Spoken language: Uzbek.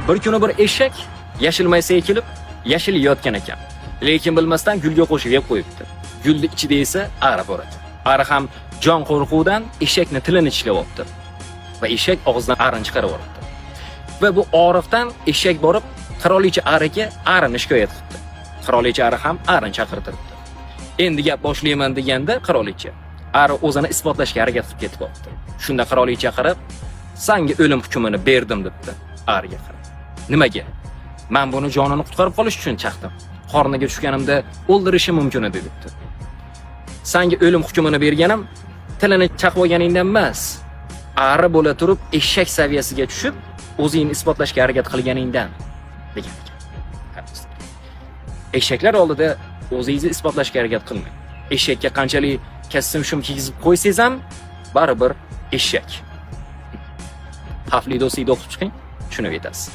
Bir kuni bir eshak yashil maysaga kelib, yashil yeyotgan ekan. Lekin bilmasdan gulga qo'shib yeb qo'yibdi. Gulni ichida esa ari bor ekan. Ari ham jon qo'rquvdan eshakni tilini tishlayapti. Va eshak og'zidan arini chiqarib yuboribdi. Va bu orifdan eshak borib qirolicha ariga arini shikoyat qildi. Qirolicha ari ham arini chaqirtiribdi. Endi gap boshlayman deganda qirolicha ari o'zini isbotlashga harakat qilib ketib qoldi. Shunda qirolicha qarab, "Senga o'lim hukmini berdim" debdi ariga qarab. "Nimaga? Men buni jonini qutqarib qolish uchun chaqdim. Qorniga tushganimda o'ldirishi mumkin edi" debdi. "Senga o'lim hukmini berganim tilini chaqib olganingdan emas, ari bo'la turib eshak saviyasiga tushib, o'zingni isbotlashga harakat qilganingdan" degan ekan. Eshaklar oldida o'zingizni isbotlashga harakat qilmang. Eshakka qanchalik kassim-shum kiygizib qo'ysangiz ham baribir eshak. Xavfli do'stingni o'qib chiqing, tushunib yetasiz.